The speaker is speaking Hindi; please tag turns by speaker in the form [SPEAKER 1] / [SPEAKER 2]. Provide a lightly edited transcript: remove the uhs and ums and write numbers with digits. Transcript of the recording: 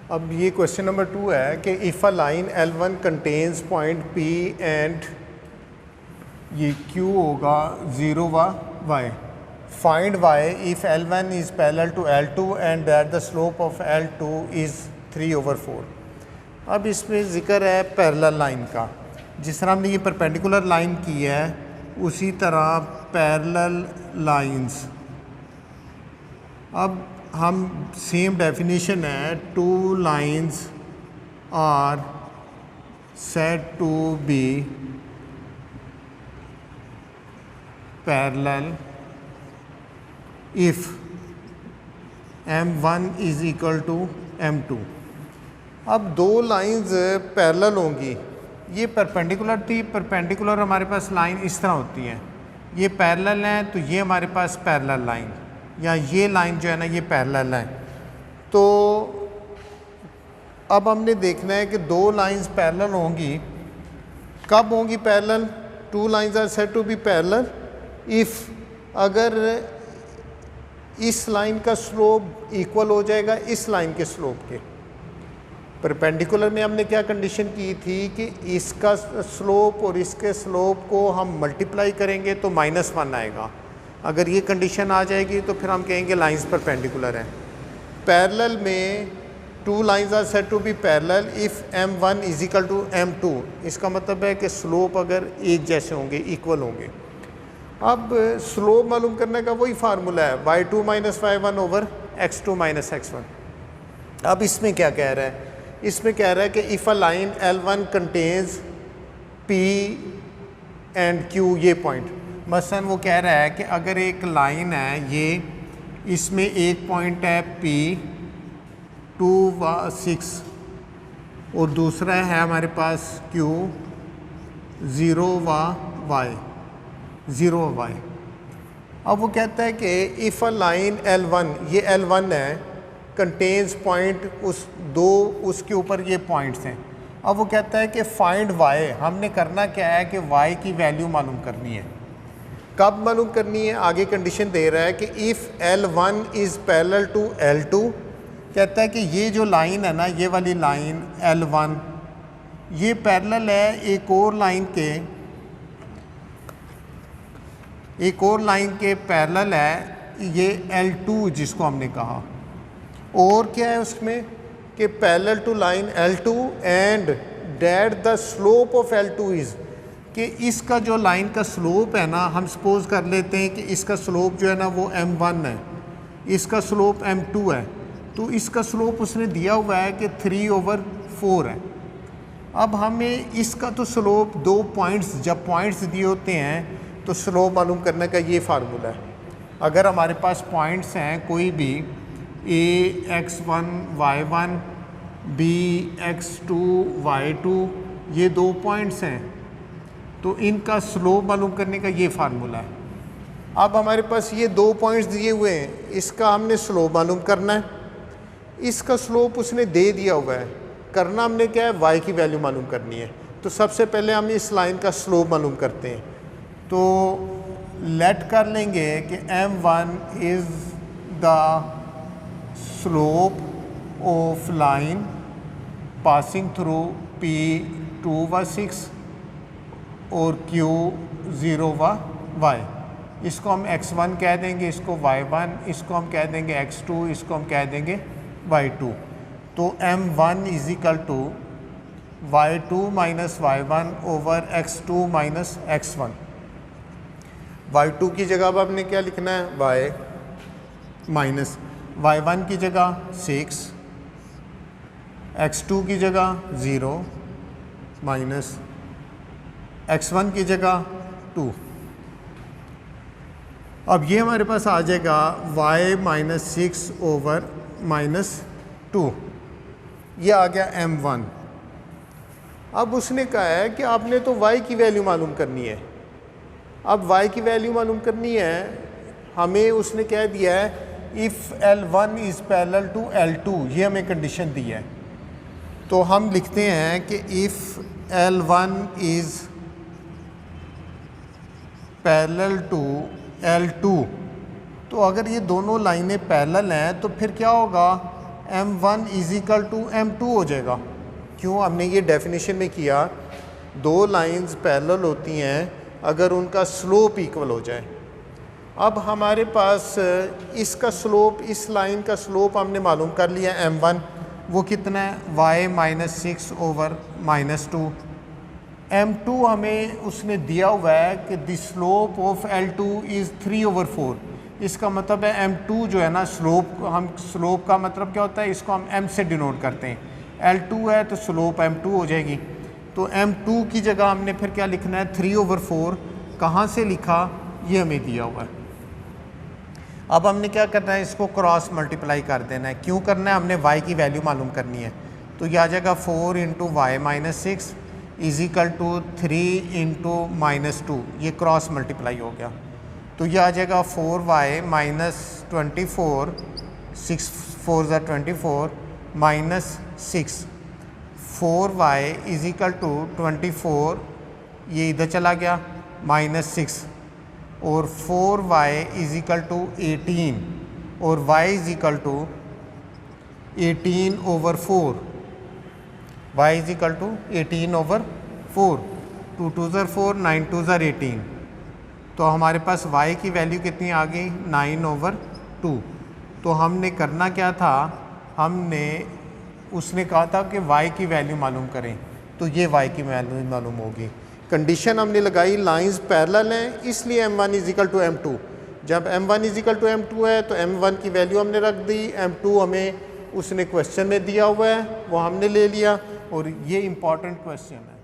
[SPEAKER 1] अब ये क्वेश्चन नंबर 2 है कि if a line L1 contains point P and ये Q होगा 0 व y, find y if L1 is parallel to L2 and that the slope of L2 is 3/4। अब इसमें ज़िक्र है पैरेलल लाइन का। जिस तरह हमने ये परपेंडिकुलर लाइन की है उसी तरह पैरेलल लाइंस। अब हम सेम डेफिनेशन है, two lines are said to be parallel if M1 is equal to M2। अब दो लाइंस पैरेलल होंगी, ये परपेंडिकुलर थी, परपेंडिकुलर हमारे पास लाइन इस तरह होती है, ये पैरेलल है तो ये हमारे पास पैरेलल लाइन, या ये लाइन जो है ना ये पैरेलल है। तो अब हमने देखना है कि दो लाइंस पैरेलल होंगी, कब होंगी parallel? Two lines are said to be parallel if अगर इस लाइन का स्लोप इक्वल हो जाएगा इस लाइन के स्लोप के। परपेंडिकुलर में हमने क्या कंडीशन की थी कि इसका स्लोप और इसके स्लोप को हम मल्टीप्लाई करेंगे तो -1 आएगा। अगर ये कंडीशन आ जाएगी तो फिर हम कहेंगे लाइंस परपेंडिकुलर हैं। पैरेलल में two lines are said to be parallel if M1 is equal to M2। इसका मतलब है कि स्लोप अगर एक जैसे होंगे, इक्वल होंगे। अब स्लोप मालूम करने का वही फार्मूला है, y2 - y1 over x2 - x1। अब इसमें क्या कह रहा है? इसमें कह रहा है कि if a line L1 contains P and Q, ये पॉइंट मसलन वो कह रहा है कि अगर एक लाइन है, ये इसमें एक पॉइंट है P 2 व 6 और दूसरा है हमारे पास Q 0 व y, 0 व y। अब वो कहता है कि इफ़ अ लाइन L1, ये L1 है, कंटेन्स पॉइंट उसके ऊपर ये पॉइंट्स हैं। अब वो कहता है कि फाइंड y, हमने करना क्या है कि y की वैल्यू मालूम करनी है। कब मालूम करनी है? आगे कंडीशन दे रहा है कि if L1 is parallel to L2। कहता है कि ये जो लाइन है ना, ये वाली लाइन L1 ये पैरेलल है एक और लाइन के पैरेलल है ये L2 जिसको हमने कहा। और क्या है उसमें कि parallel to line L2 and that the slope of L2 is, कि इसका जो लाइन का स्लोप है ना, हम सपोज कर लेते हैं कि इसका स्लोप जो है ना वो M1 है, इसका स्लोप M2 है, तो इसका स्लोप उसने दिया हुआ है कि 3/4 है। अब हमें इसका तो स्लोप दो पॉइंट्स, जब पॉइंट्स दिए होते हैं तो स्लोप मालूम करने का ये फार्मूला है। अगर हमारे पास पॉइंट्स हैं कोई भी A x1 y1 B x2 y2, ये दो पॉइंट्स हैं, तो इनका स्लोप मालूम करने का ये फार्मूला है। अब हमारे पास ये दो पॉइंट्स दिए हुए हैं, इसका हमने स्लोप मालूम करना है। इसका स्लोप उसने दे दिया हुआ है, करना हमने क्या है, y की वैल्यू मालूम करनी है। तो सबसे पहले हम इस लाइन का स्लोप मालूम करते हैं। तो लेट कर लेंगे कि M1 is the slope of line passing through P 2 व 6 और Q 0 व y। इसको हम x1 कह देंगे, इसको y1, इसको हम कह देंगे x2, इसको हम कह देंगे y2। तो M1 is equal to y2 - y1 over x2 - x1। y2 की जगह अब आपने क्या लिखना है, y माइनस y1 की जगह 6, x2 की जगह 0 माइनस x1 की जगह 2। अब ये हमारे पास आ जाएगा y - 6 ओवर -2, ये आ गया M1। अब उसने कहा है कि आपने तो y की वैल्यू मालूम करनी है। अब y की वैल्यू मालूम करनी है, हमें उसने कह दिया है if L1 is parallel to L2, ये हमें कंडीशन दी है। तो हम लिखते हैं कि if L1 is parallel to L2, तो अगर ये दोनों लाइनें पैरेलल हैं तो फिर क्या होगा, m1 is equal to m2 हो जाएगा। क्यों? हमने ये डेफिनेशन में किया, दो लाइंस पैरेलल होती हैं अगर उनका स्लोप इक्वल हो जाए। अब हमारे पास इसका स्लोप, इस लाइन का स्लोप हमने मालूम कर लिया m1, वो कितना है y minus 6 over minus 2। m2 हमें उसने दिया हुआ है कि the slope of L2 is 3 over 4। इसका मतलब है m2 जो है ना, स्लोप का मतलब क्या होता है, इसको हम m से डिनोट करते हैं। L2 है तो स्लोप m2 हो जाएगी। तो m2 की जगह हमने फिर क्या लिखना है, 3 ओवर 4। कहाँ से लिखा, ये हमें दिया हुआ है। अब हमने क्या करना है, इसको क्रॉस मल्टीप्लाई कर देना है। क्यों करना है, हमने y की वैल्यू मालूम करनी है। तो यह आ जाएगा 4 into y minus 6 is equal to 3 into minus 2, ये क्रॉस मल्टीप्लाई हो गया। तो यह आ जाएगा 4y माइनस 24, 6 4 ज़ा 24 minus 6, 4y is equal to 24, ये इधर चला गया माइनस 6, और 4y इज इक्वल टू 18, और y is equal to 18 over 4, y is equal to 18 over 4। 2 2 ज़ा 4, 9 2 ज़ा 18। तो हमारे पास y की वैल्यू कितनी आ गई, 9 ओवर 2। तो हमने करना क्या था, उसने कहा था कि y की वैल्यू मालूम करें, तो ये y की वैल्यू मालूम होगी। कंडीशन हमने लगाई, लाइंस पैरेलल हैं, इसलिए m1 is equal to m2। जब m1 is equal to m2 है तो m1 की वैल्यू हमने रख दी, m2 हमें उसने क्वेश्चन में दिया हुआ है, वो हमने ले लिया, और ये इम्पॉर्टेंट क्वेश्चन है।